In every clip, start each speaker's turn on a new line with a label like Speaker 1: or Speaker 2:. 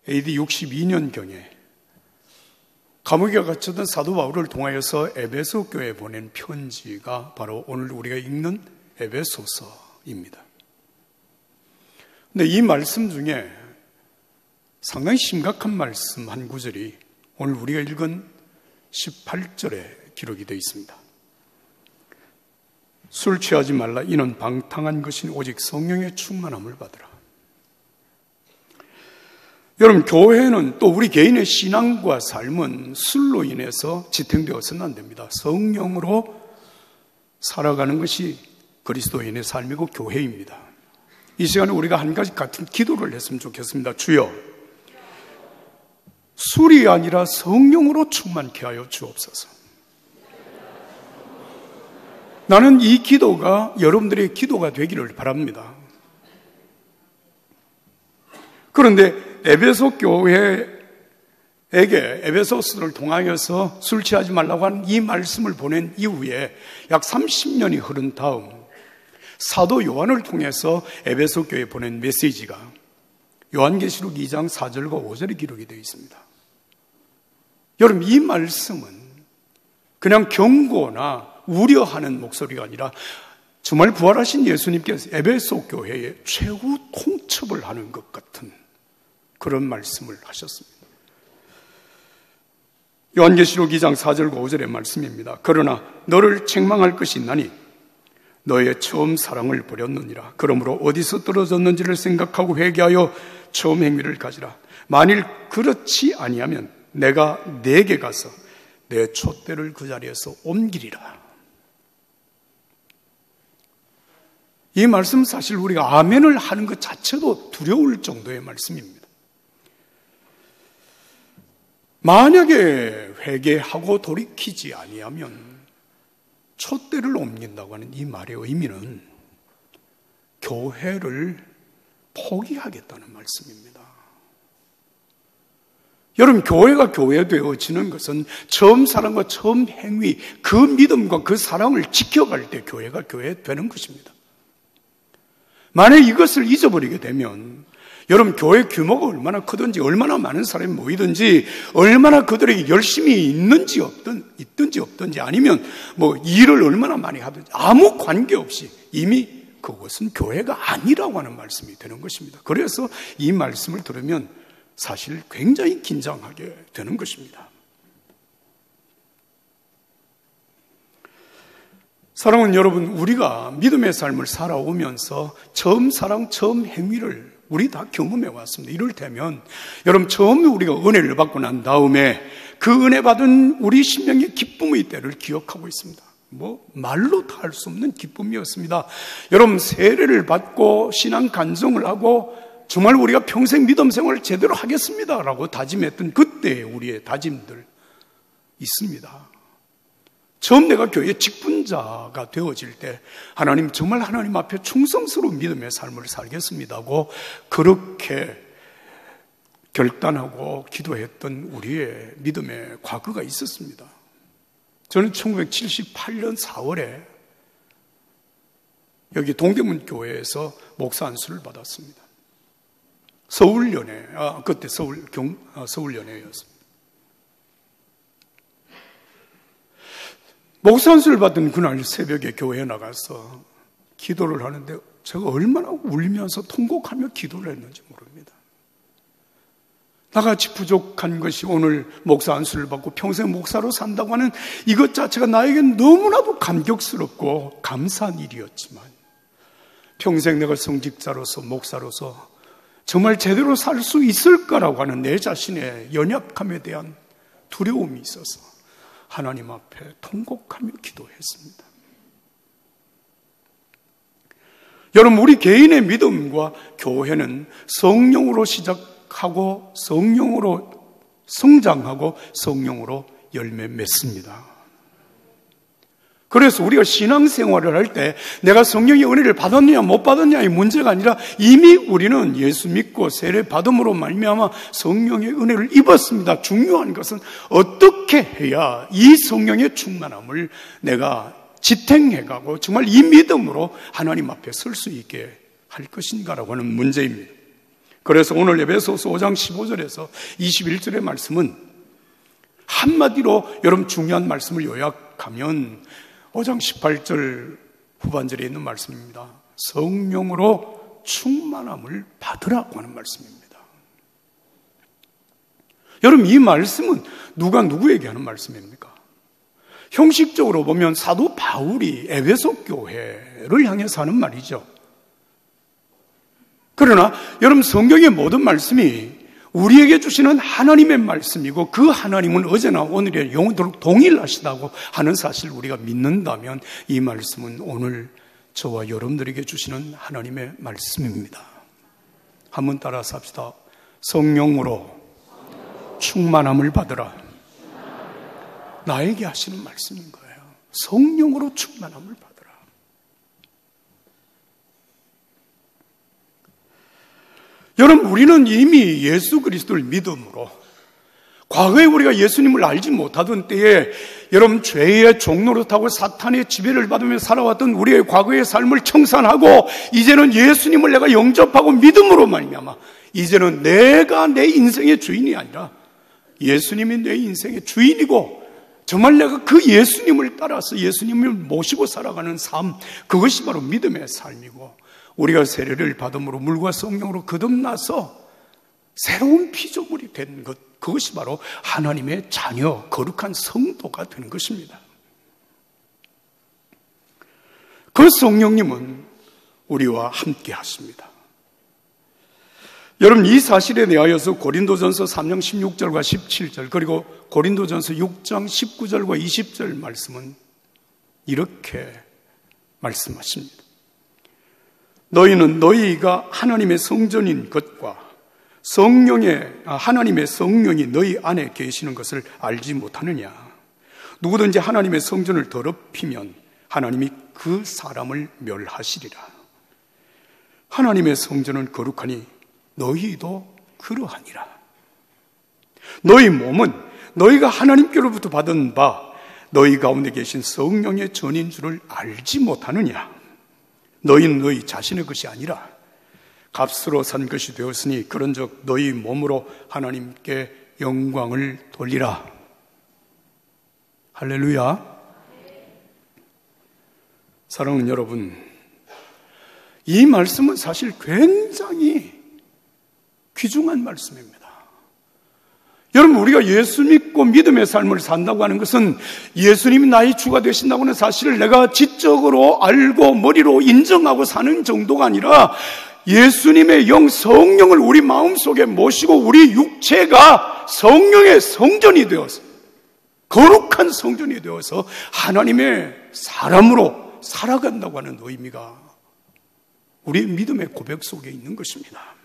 Speaker 1: AD 62년경에 감옥에 갇혔던 사도 바울을 통하여서 에베소 교회에 보낸 편지가 바로 오늘 우리가 읽는 에베소서입니다. 근데 이 말씀 중에 상당히 심각한 말씀 한 구절이 오늘 우리가 읽은 18절에 기록이 되어 있습니다. 술 취하지 말라. 이는 방탕한 것이 오직 성령의 충만함을 받으라. 여러분, 교회는 또 우리 개인의 신앙과 삶은 술로 인해서 지탱되어서는 안 됩니다. 성령으로 살아가는 것이 그리스도인의 삶이고 교회입니다. 이 시간에 우리가 한 가지 같은 기도를 했으면 좋겠습니다. 주여, 술이 아니라 성령으로 충만케 하여 주옵소서. 나는 이 기도가 여러분들의 기도가 되기를 바랍니다. 그런데 에베소 교회에게 에베소서를 통하여서 술 취하지 말라고 하는 이 말씀을 보낸 이후에 약 30년이 흐른 다음 사도 요한을 통해서 에베소 교회에 보낸 메시지가 요한계시록 2장 4절과 5절에 기록이 되어 있습니다. 여러분, 이 말씀은 그냥 경고나 우려하는 목소리가 아니라 정말 부활하신 예수님께서 에베소 교회에 최후 통첩을 하는 것 같은 그런 말씀을 하셨습니다. 요한계시록 2장 4절과 5절의 말씀입니다. 그러나 너를 책망할 것이 있나니 너의 처음 사랑을 버렸느니라. 그러므로 어디서 떨어졌는지를 생각하고 회개하여 처음 행위를 가지라. 만일 그렇지 아니하면 내가 네게 가서 내 촛대를 그 자리에서 옮기리라. 이 말씀 사실 우리가 아멘을 하는 것 자체도 두려울 정도의 말씀입니다. 만약에 회개하고 돌이키지 아니하면 촛대를 옮긴다고 하는 이 말의 의미는 교회를 포기하겠다는 말씀입니다. 여러분, 교회가 교회되어지는 것은 처음 사랑과 처음 행위, 그 믿음과 그 사랑을 지켜갈 때 교회가 교회되는 것입니다. 만약 이것을 잊어버리게 되면 여러분, 교회 규모가 얼마나 크든지 얼마나 많은 사람이 모이든지 얼마나 그들에게 열심히 있든지 없든지 아니면 뭐 일을 얼마나 많이 하든지 아무 관계없이 이미 그것은 교회가 아니라고 하는 말씀이 되는 것입니다. 그래서 이 말씀을 들으면 사실 굉장히 긴장하게 되는 것입니다. 사랑하는 여러분, 우리가 믿음의 삶을 살아오면서 처음 사랑, 처음 행위를 우리 다 경험해 왔습니다. 이를테면 여러분, 처음에 우리가 은혜를 받고 난 다음에 그 은혜 받은 우리 심령의 기쁨의 때를 기억하고 있습니다. 말로 다 할 수 없는 기쁨이었습니다. 여러분, 세례를 받고 신앙 간증을 하고 정말 우리가 평생 믿음 생활을 제대로 하겠습니다라고 다짐했던 그때의 우리의 다짐들 있습니다. 처음 내가 교회 직분자가 되어질 때 하나님, 정말 하나님 앞에 충성스러운 믿음의 삶을 살겠습니다고 그렇게 결단하고 기도했던 우리의 믿음의 과거가 있었습니다. 저는 1978년 4월에 여기 동대문 교회에서 목사 안수를 받았습니다. 서울연회, 그때 서울연회였습니다. 목사 안수를 받은 그날 새벽에 교회에 나가서 기도를 하는데 제가 얼마나 울면서 통곡하며 기도를 했는지 모릅니다. 나같이 부족한 것이 오늘 목사 안수를 받고 평생 목사로 산다고 하는 이것 자체가 나에겐 너무나도 감격스럽고 감사한 일이었지만 평생 내가 성직자로서 목사로서 정말 제대로 살 수 있을까라고 하는 내 자신의 연약함에 대한 두려움이 있어서 하나님 앞에 통곡하며 기도했습니다. 여러분, 우리 개인의 믿음과 교회는 성령으로 시작하고 성령으로 성장하고 성령으로 열매 맺습니다. 그래서 우리가 신앙생활을 할 때 내가 성령의 은혜를 받았느냐 못 받았느냐의 문제가 아니라 이미 우리는 예수 믿고 세례 받음으로 말미암아 성령의 은혜를 입었습니다. 중요한 것은 어떻게 해야 이 성령의 충만함을 내가 지탱해가고 정말 이 믿음으로 하나님 앞에 설 수 있게 할 것인가라고 하는 문제입니다. 그래서 오늘 에베소서 5장 15절에서 21절의 말씀은 한마디로 여러분 중요한 말씀을 요약하면 5장 18절 후반절에 있는 말씀입니다. 성령으로 충만함을 받으라고 하는 말씀입니다. 여러분 이 말씀은 누가 누구에게 하는 말씀입니까? 형식적으로 보면 사도 바울이 에베소 교회를 향해서 하는 말이죠. 그러나 여러분 성경의 모든 말씀이 우리에게 주시는 하나님의 말씀이고 그 하나님은 어제나 오늘이나 영원토록 동일하시다고 하는 사실을 우리가 믿는다면 이 말씀은 오늘 저와 여러분들에게 주시는 하나님의 말씀입니다. 한번 따라서 합시다. 성령으로 충만함을 받으라. 나에게 하시는 말씀인 거예요. 성령으로 충만함을 받으라. 여러분 우리는 이미 예수 그리스도를 믿음으로 과거에 우리가 예수님을 알지 못하던 때에 여러분 죄의 종노릇하고 사탄의 지배를 받으며 살아왔던 우리의 과거의 삶을 청산하고 이제는 예수님을 내가 영접하고 믿음으로 말미암아 이제는 내가 내 인생의 주인이 아니라 예수님이 내 인생의 주인이고 정말 내가 그 예수님을 따라서 예수님을 모시고 살아가는 삶, 그것이 바로 믿음의 삶이고 우리가 세례를 받음으로 물과 성령으로 거듭나서 새로운 피조물이 된 것, 그것이 바로 하나님의 자녀, 거룩한 성도가 되는 것입니다. 그 성령님은 우리와 함께 하십니다. 여러분 이 사실에 대하여서 고린도전서 3장 16절과 17절 그리고 고린도전서 6장 19절과 20절 말씀은 이렇게 말씀하십니다. 너희는 너희가 하나님의 성전인 것과 하나님의 성령이 너희 안에 계시는 것을 알지 못하느냐. 누구든지 하나님의 성전을 더럽히면 하나님이 그 사람을 멸하시리라. 하나님의 성전은 거룩하니 너희도 그러하니라. 너희 몸은 너희가 하나님께로부터 받은 바 너희 가운데 계신 성령의 전인 줄을 알지 못하느냐. 너희는 너희 자신의 것이 아니라 값으로 산 것이 되었으니 그런즉 너희 몸으로 하나님께 영광을 돌리라. 할렐루야. 사랑하는 여러분, 이 말씀은 사실 굉장히 귀중한 말씀입니다. 여러분 우리가 예수 믿고 믿음의 삶을 산다고 하는 것은 예수님이 나의 주가 되신다고 하는 사실을 내가 지적으로 알고 머리로 인정하고 사는 정도가 아니라 예수님의 영 성령을 우리 마음속에 모시고 우리 육체가 성령의 성전이 되어서 거룩한 성전이 되어서 하나님의 사람으로 살아간다고 하는 의미가 우리의 믿음의 고백 속에 있는 것입니다.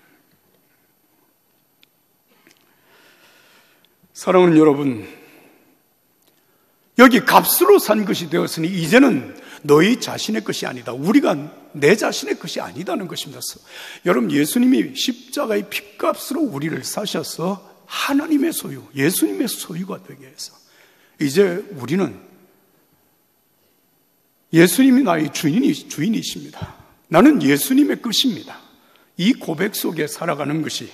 Speaker 1: 사랑하는 여러분, 여기 값으로 산 것이 되었으니 이제는 너희 자신의 것이 아니다. 우리가 내 자신의 것이 아니다는 것입니다. 여러분 예수님이 십자가의 핏값으로 우리를 사셔서 하나님의 소유, 예수님의 소유가 되게 해서 이제 우리는 예수님이 나의 주인이십니다. 나는 예수님의 것입니다. 이 고백 속에 살아가는 것이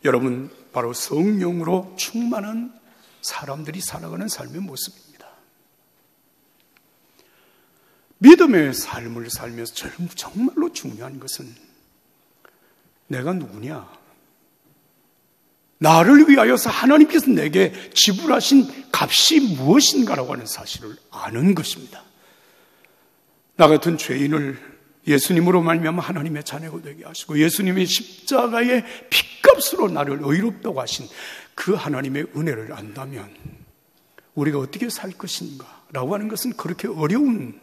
Speaker 1: 여러분 바로 성령으로 충만한 사람들이 살아가는 삶의 모습입니다. 믿음의 삶을 살면서 정말로 중요한 것은 내가 누구냐? 나를 위하여서 하나님께서 내게 지불하신 값이 무엇인가라고 하는 사실을 아는 것입니다. 나 같은 죄인을 예수님으로 말미암아 하나님의 자녀가 되게 하시고 예수님이 십자가의 핏값으로 나를 의롭다고 하신 그 하나님의 은혜를 안다면 우리가 어떻게 살 것인가 라고 하는 것은 그렇게 어려운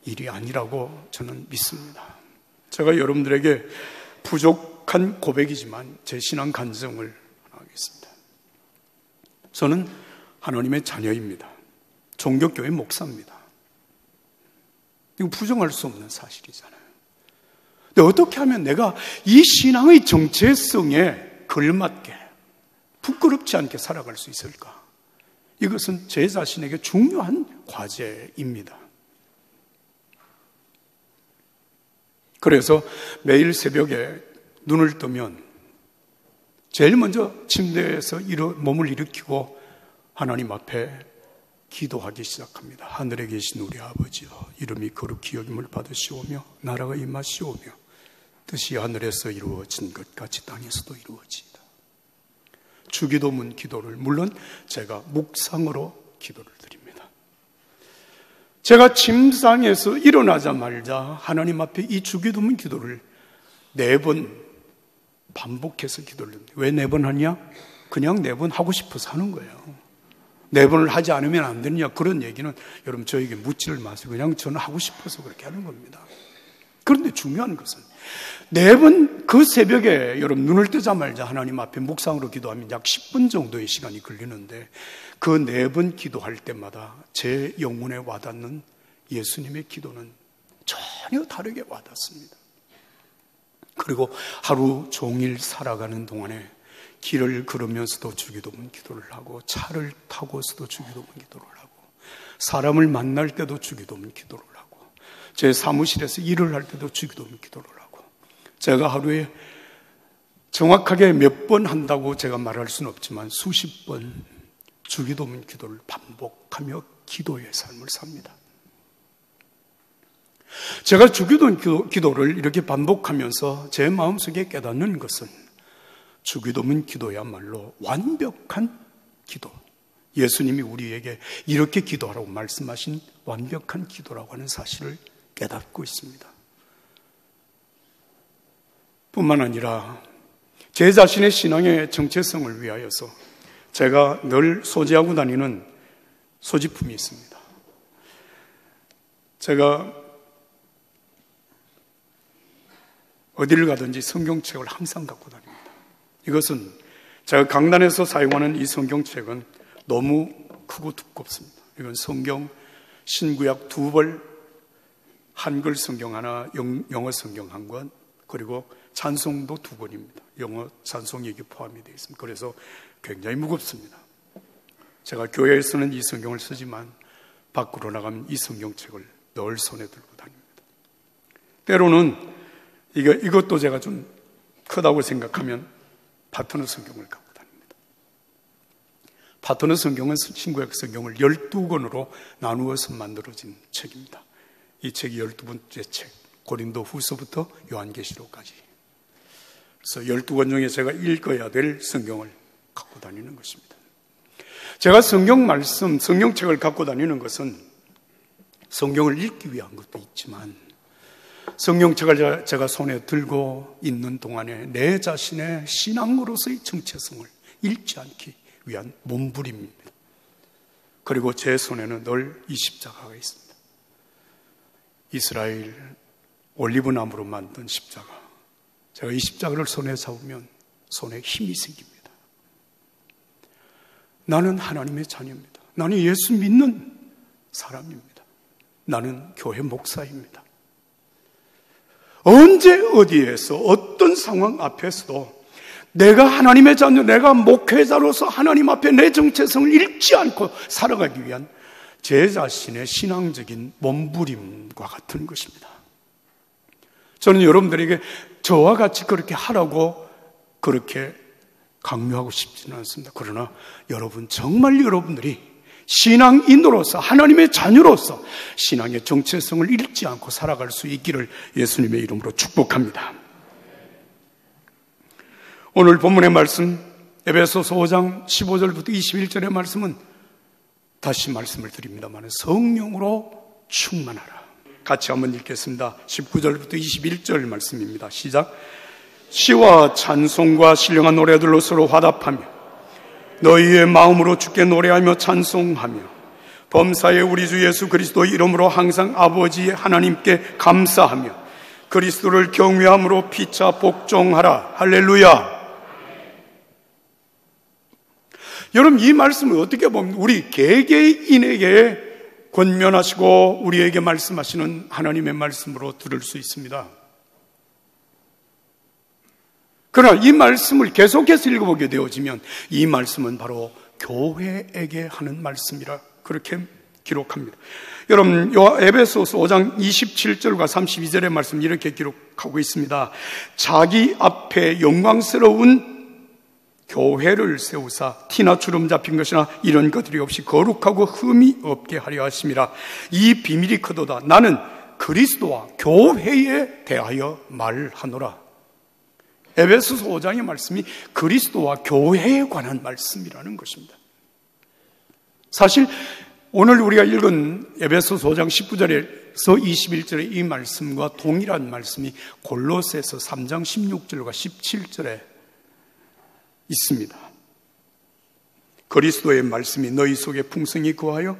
Speaker 1: 일이 아니라고 저는 믿습니다. 제가 여러분들에게 부족한 고백이지만 제 신앙 간증을 하겠습니다. 저는 하나님의 자녀입니다. 종교교회 목사입니다. 이거 부정할 수 없는 사실이잖아요. 근데 어떻게 하면 내가 이 신앙의 정체성에 걸맞게 부끄럽지 않게 살아갈 수 있을까? 이것은 제 자신에게 중요한 과제입니다. 그래서 매일 새벽에 눈을 뜨면 제일 먼저 침대에서 몸을 일으키고 하나님 앞에 기도하기 시작합니다. 하늘에 계신 우리 아버지여, 이름이 거룩히 여김을 받으시오며 나라가 임하시오며 뜻이 하늘에서 이루어진 것 같이 땅에서도 이루어지이다. 주기도문 기도를, 물론 제가 묵상으로 기도를 드립니다. 제가 침상에서 일어나자마자 하나님 앞에 이 주기도문 기도를 4번 반복해서 기도를 드립니다. 왜 4번 하냐? 그냥 4번 하고 싶어서 하는 거예요. 4번을 하지 않으면 안 되느냐, 그런 얘기는 여러분 저에게 묻지를 마세요. 그냥 저는 하고 싶어서 그렇게 하는 겁니다. 그런데 중요한 것은 4번 그 새벽에 여러분 눈을 뜨자마자 하나님 앞에 묵상으로 기도하면 약 10분 정도의 시간이 걸리는데 그 4번 기도할 때마다 제 영혼에 와닿는 예수님의 기도는 전혀 다르게 와닿습니다. 그리고 하루 종일 살아가는 동안에 길을 걸으면서도 주기도문 기도를 하고, 차를 타고서도 주기도문 기도를 하고, 사람을 만날 때도 주기도문 기도를 하고, 제 사무실에서 일을 할 때도 주기도문 기도를 하고, 제가 하루에 정확하게 몇 번 한다고 제가 말할 수는 없지만 수십 번 주기도문 기도를 반복하며 기도의 삶을 삽니다. 제가 주기도문 기도를 이렇게 반복하면서 제 마음속에 깨닫는 것은 주기도문 기도야말로 완벽한 기도, 예수님이 우리에게 이렇게 기도하라고 말씀하신 완벽한 기도라고 하는 사실을 깨닫고 있습니다. 뿐만 아니라 제 자신의 신앙의 정체성을 위하여서 제가 늘 소지하고 다니는 소지품이 있습니다. 제가 어디를 가든지 성경책을 항상 갖고 다닙니다. 이것은 제가 강단에서 사용하는 이 성경책은 너무 크고 두껍습니다. 이건 성경 신구약 2벌, 한글 성경 하나, 영어 성경 1권, 그리고 찬송도 2권입니다. 영어 찬송이 여기 포함이 되어 있습니다. 그래서 굉장히 무겁습니다. 제가 교회에서는 이 성경을 쓰지만 밖으로 나가면 이 성경책을 늘 손에 들고 다닙니다. 때로는 이것도 제가 좀 크다고 생각하면 파트너 성경을 갖고 다닙니다. 파트너 성경은 신구약 성경을 12권으로 나누어서 만들어진 책입니다. 이 책이 12번째 책, 고린도 후서부터 요한계시록까지. 그래서 12권 중에 제가 읽어야 될 성경을 갖고 다니는 것입니다. 제가 성경 말씀, 성경책을 갖고 다니는 것은 성경을 읽기 위한 것도 있지만 성경책을 제가 손에 들고 있는 동안에 내 자신의 신앙으로서의 정체성을 잃지 않기 위한 몸부림입니다. 그리고 제 손에는 늘 이 십자가가 있습니다. 이스라엘 올리브나무로 만든 십자가. 제가 이 십자가를 손에 잡으면 손에 힘이 생깁니다. 나는 하나님의 자녀입니다. 나는 예수 믿는 사람입니다. 나는 교회 목사입니다. 언제 어디에서 어떤 상황 앞에서도 내가 하나님의 자녀, 내가 목회자로서 하나님 앞에 내 정체성을 잃지 않고 살아가기 위한 제 자신의 신앙적인 몸부림과 같은 것입니다. 저는 여러분들에게 저와 같이 그렇게 하라고 그렇게 강요하고 싶지는 않습니다. 그러나 여러분, 정말 여러분들이 신앙인으로서, 하나님의 자녀로서 신앙의 정체성을 잃지 않고 살아갈 수 있기를 예수님의 이름으로 축복합니다. 오늘 본문의 말씀, 에베소서 5장 15절부터 21절의 말씀은 다시 말씀을 드립니다만 성령으로 충만하라. 같이 한번 읽겠습니다. 19절부터 21절 말씀입니다. 시작. 시와 찬송과 신령한 노래들로 서로 화답하며 너희의 마음으로 주께 노래하며 찬송하며 범사의 우리 주 예수 그리스도 이름으로 항상 아버지 하나님께 감사하며 그리스도를 경외함으로 피차 복종하라. 할렐루야. 여러분, 이 말씀을 어떻게 보면 우리 개개인에게 권면하시고 우리에게 말씀하시는 하나님의 말씀으로 들을 수 있습니다. 그러나 이 말씀을 계속해서 읽어보게 되어지면 이 말씀은 바로 교회에게 하는 말씀이라 그렇게 기록합니다. 여러분, 에베소서 5장 27절과 32절의 말씀 이렇게 기록하고 있습니다. 자기 앞에 영광스러운 교회를 세우사 티나 주름 잡힌 것이나 이런 것들이 없이 거룩하고 흠이 없게 하려 하심이라. 이 비밀이 크도다. 나는 그리스도와 교회에 대하여 말하노라. 에베소서 5장의 말씀이 그리스도와 교회에 관한 말씀이라는 것입니다. 사실 오늘 우리가 읽은 에베소서 5장 19절에서 21절의 이 말씀과 동일한 말씀이 골로새서 3장 16절과 17절에 있습니다. 그리스도의 말씀이 너희 속에 풍성히 거하여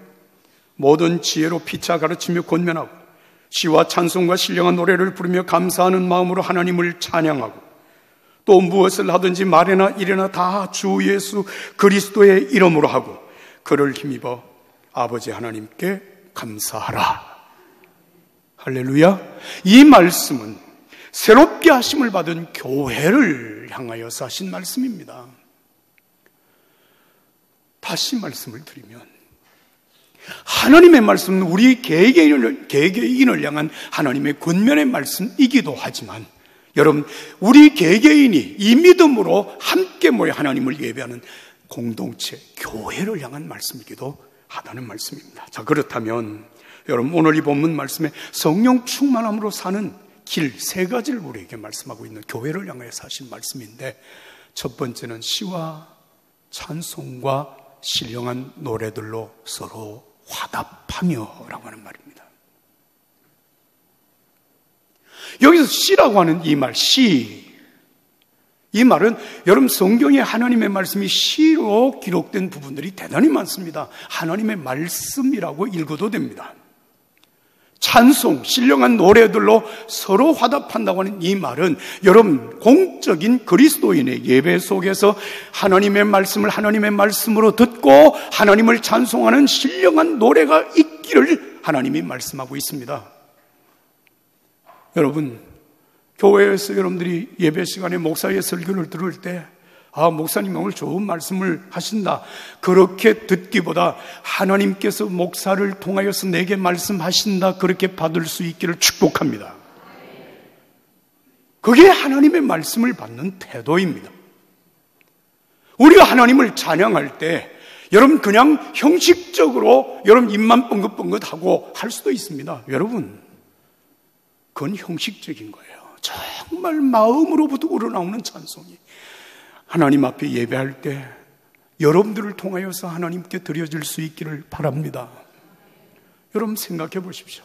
Speaker 1: 모든 지혜로 피차 가르치며 권면하고 시와 찬송과 신령한 노래를 부르며 감사하는 마음으로 하나님을 찬양하고 또 무엇을 하든지 말이나 일이나 다 주 예수 그리스도의 이름으로 하고 그를 힘입어 아버지 하나님께 감사하라. 할렐루야. 이 말씀은 새롭게 하심을 받은 교회를 향하여서 하신 말씀입니다. 다시 말씀을 드리면 하나님의 말씀은 우리 개개인을 향한 하나님의 권면의 말씀이기도 하지만 여러분, 우리 개개인이 이 믿음으로 함께 모여 하나님을 예배하는 공동체, 교회를 향한 말씀이기도 하다는 말씀입니다. 자, 그렇다면 여러분, 오늘 이 본문 말씀에 성령 충만함으로 사는 길 세 가지를 우리에게 말씀하고 있는 교회를 향해서 하신 말씀인데, 첫 번째는 시와 찬송과 신령한 노래들로 서로 화답하며 라고 하는 말입니다. 여기서 시라고 하는 이 말, 시, 이 말은 여러분 성경에 하나님의 말씀이 시로 기록된 부분들이 대단히 많습니다. 하나님의 말씀이라고 읽어도 됩니다. 찬송, 신령한 노래들로 서로 화답한다고 하는 이 말은 여러분 공적인 그리스도인의 예배 속에서 하나님의 말씀을 하나님의 말씀으로 듣고 하나님을 찬송하는 신령한 노래가 있기를 하나님이 말씀하고 있습니다. 여러분, 교회에서 여러분들이 예배 시간에 목사의 설교를 들을 때 목사님 오늘 좋은 말씀을 하신다, 그렇게 듣기보다 하나님께서 목사를 통하여서 내게 말씀하신다, 그렇게 받을 수 있기를 축복합니다. 그게 하나님의 말씀을 받는 태도입니다. 우리가 하나님을 찬양할 때 여러분 그냥 형식적으로 여러분 입만 뻥긋뻥긋하고 할 수도 있습니다. 여러분, 그건 형식적인 거예요. 정말 마음으로부터 우러나오는 찬송이 하나님 앞에 예배할 때 여러분들을 통하여서 하나님께 드려질 수 있기를 바랍니다. 여러분 생각해 보십시오.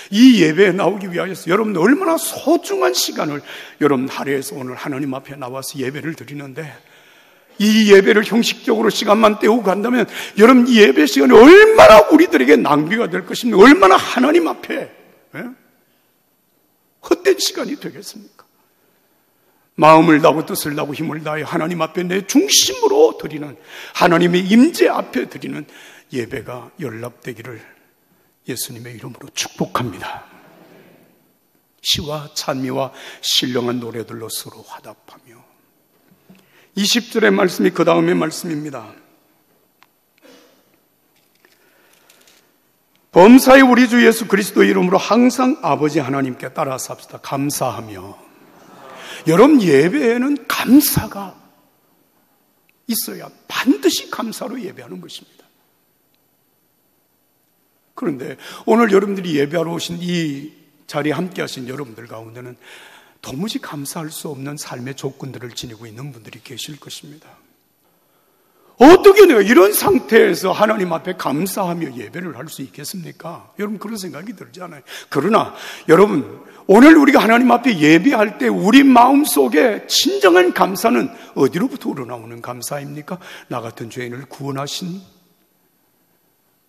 Speaker 1: 이 예배에 나오기 위하여서 여러분 얼마나 소중한 시간을 여러분 하루에서 오늘 하나님 앞에 나와서 예배를 드리는데, 이 예배를 형식적으로 시간만 때우고 간다면 여러분 이 예배 시간이 얼마나 우리들에게 낭비가 될 것입니까? 얼마나 하나님 앞에 헛된 시간이 되겠습니까? 마음을 다하고 뜻을 다하고 힘을 다해 하나님 앞에 내 중심으로 드리는, 하나님의 임재 앞에 드리는 예배가 연락되기를 예수님의 이름으로 축복합니다. 시와 찬미와 신령한 노래들로 서로 화답하며. 20절의 말씀이 그 다음의 말씀입니다. 범사의 우리 주 예수 그리스도의 이름으로 항상 아버지 하나님께 따라 삽시다. 감사하며. 여러분 예배에는 감사가 있어야 반드시 감사로 예배하는 것입니다. 그런데 오늘 여러분들이 예배하러 오신 이 자리에 함께 하신 여러분들 가운데는 도무지 감사할 수 없는 삶의 조건들을 지니고 있는 분들이 계실 것입니다. 어떻게 내가 이런 상태에서 하나님 앞에 감사하며 예배를 할 수 있겠습니까? 여러분 그런 생각이 들지 않아요? 그러나 여러분 오늘 우리가 하나님 앞에 예배할 때 우리 마음속에 진정한 감사는 어디로부터 우러나오는 감사입니까? 나 같은 죄인을 구원하신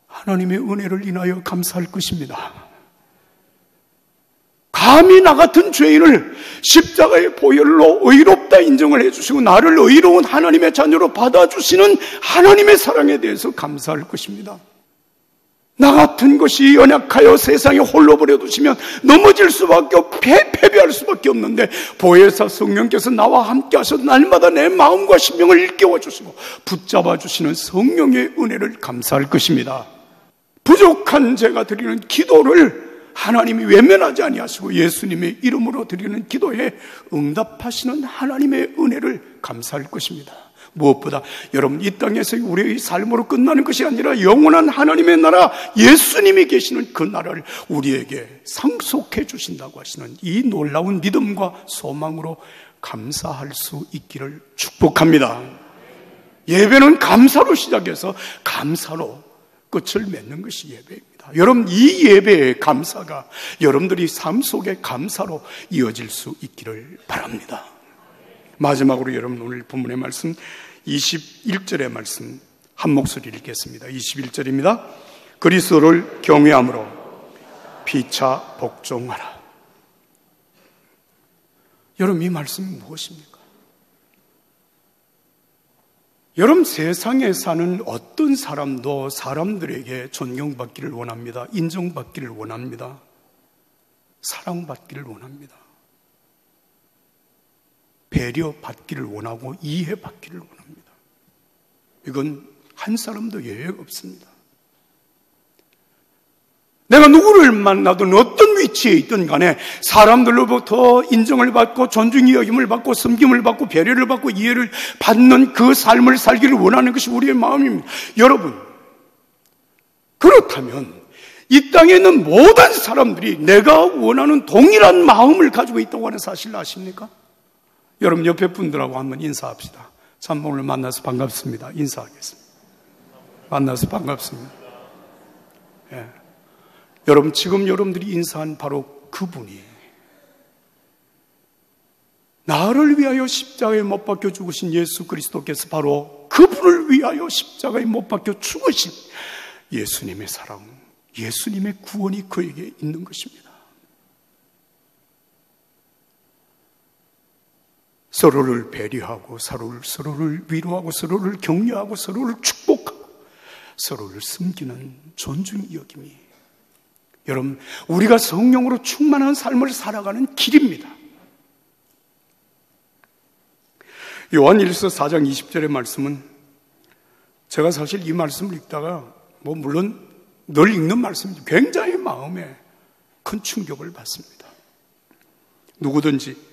Speaker 1: 하나님의 은혜를 인하여 감사할 것입니다. 감히 나 같은 죄인을 십자가의 보혈로 의롭다 인정을 해주시고 나를 의로운 하나님의 자녀로 받아주시는 하나님의 사랑에 대해서 감사할 것입니다. 나 같은 것이 연약하여 세상에 홀로 버려두시면 넘어질 수밖에 없고 패배할 수밖에 없는데 보혜사 성령께서 나와 함께 하셔서 날마다 내 마음과 심령을 일깨워 주시고 붙잡아 주시는 성령의 은혜를 감사할 것입니다. 부족한 제가 드리는 기도를 하나님이 외면하지 아니하시고 예수님의 이름으로 드리는 기도에 응답하시는 하나님의 은혜를 감사할 것입니다. 무엇보다 여러분, 이 땅에서 우리의 삶으로 끝나는 것이 아니라 영원한 하나님의 나라, 예수님이 계시는 그 나라를 우리에게 상속해 주신다고 하시는 이 놀라운 믿음과 소망으로 감사할 수 있기를 축복합니다. 예배는 감사로 시작해서 감사로 끝을 맺는 것이 예배입니다. 여러분, 이 예배의 감사가 여러분들이 삶 속의 감사로 이어질 수 있기를 바랍니다. 마지막으로 여러분, 오늘 본문의 말씀 21절의 말씀 한 목소리 읽겠습니다. 21절입니다. 그리스도를 경외함으로 피차 복종하라. 여러분, 이 말씀이 무엇입니까? 여러분, 세상에 사는 어떤 사람도 사람들에게 존경받기를 원합니다. 인정받기를 원합니다. 사랑받기를 원합니다. 배려받기를 원하고 이해받기를 원합니다. 이건 한 사람도 예외가 없습니다. 내가 누구를 만나든 어떤 위치에 있든 간에 사람들로부터 인정을 받고 존중의 여김을 받고 섬김을 받고 배려를 받고 이해를 받는 그 삶을 살기를 원하는 것이 우리의 마음입니다. 여러분, 그렇다면 이 땅에 있는 모든 사람들이 내가 원하는 동일한 마음을 가지고 있다고 하는 사실을 아십니까? 여러분, 옆에 분들하고 한번 인사합시다. 참 오늘 만나서 반갑습니다. 인사하겠습니다. 만나서 반갑습니다. 예. 여러분, 지금 여러분들이 인사한 바로 그분이 나를 위하여 십자가에 못 박혀 죽으신 예수 그리스도께서 바로 그분을 위하여 십자가에 못 박혀 죽으신 예수님의 사랑, 예수님의 구원이 그에게 있는 것입니다. 서로를 배려하고 서로를 위로하고 서로를 격려하고 서로를 축복하고 서로를 섬기는 존중의 여김이, 여러분, 우리가 성령으로 충만한 삶을 살아가는 길입니다. 요한일서 4장 20절의 말씀은 제가 사실 이 말씀을 읽다가 물론 늘 읽는 말씀이죠. 굉장히 마음에 큰 충격을 받습니다. 누구든지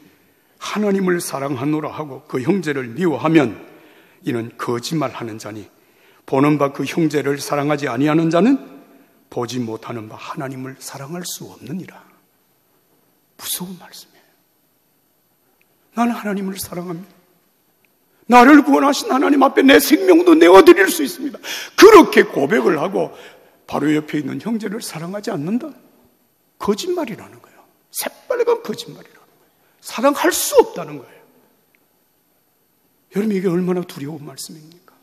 Speaker 1: 하나님을 사랑하노라 하고 그 형제를 미워하면 이는 거짓말하는 자니 보는 바 그 형제를 사랑하지 아니하는 자는 보지 못하는 바 하나님을 사랑할 수 없느니라. 무서운 말씀이에요. 나는 하나님을 사랑합니다. 나를 구원하신 하나님 앞에 내 생명도 내어드릴 수 있습니다. 그렇게 고백을 하고 바로 옆에 있는 형제를 사랑하지 않는다? 거짓말이라는 거예요. 새빨간 거짓말이라는 거예요. 사랑할 수 없다는 거예요. 여러분, 이게 얼마나 두려운 말씀입니까?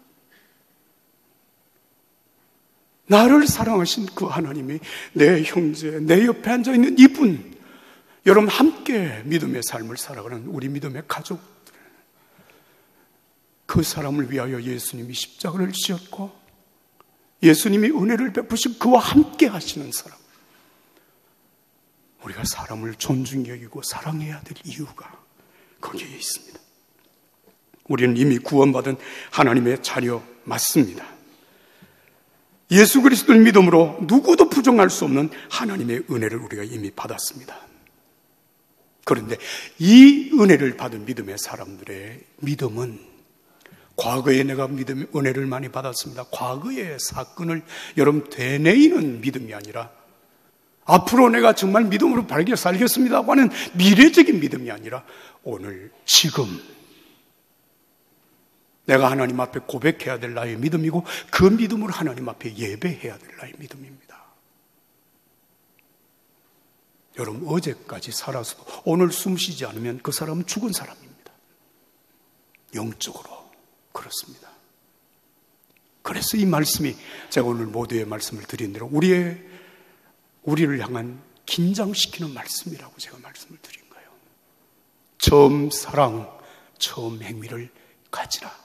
Speaker 1: 나를 사랑하신 그 하나님이 내 형제, 내 옆에 앉아있는 이분, 여러분 함께 믿음의 삶을 살아가는 우리 믿음의 가족들, 그 사람을 위하여 예수님이 십자가를 지었고 예수님이 은혜를 베푸신 그와 함께 하시는 사람, 우리가 사람을 존중히 여기고 사랑해야 될 이유가 거기에 있습니다. 우리는 이미 구원받은 하나님의 자녀 맞습니다. 예수 그리스도를 믿음으로 누구도 부정할 수 없는 하나님의 은혜를 우리가 이미 받았습니다. 그런데 이 은혜를 받은 믿음의 사람들의 믿음은, 과거에 내가 은혜를 많이 받았습니다, 과거의 사건을 여러분 되뇌이는 믿음이 아니라, 앞으로 내가 정말 믿음으로 밝게 살겠습니다고 하는 미래적인 믿음이 아니라, 오늘 지금 내가 하나님 앞에 고백해야 될 나의 믿음이고 그 믿음으로 하나님 앞에 예배해야 될 나의 믿음입니다. 여러분, 어제까지 살아서도 오늘 숨 쉬지 않으면 그 사람은 죽은 사람입니다. 영적으로 그렇습니다. 그래서 이 말씀이, 제가 오늘 모두의 말씀을 드린 대로 우리를 향한 긴장시키는 말씀이라고 제가 말씀을 드린 거예요. 처음 사랑, 처음 행위를 가지라.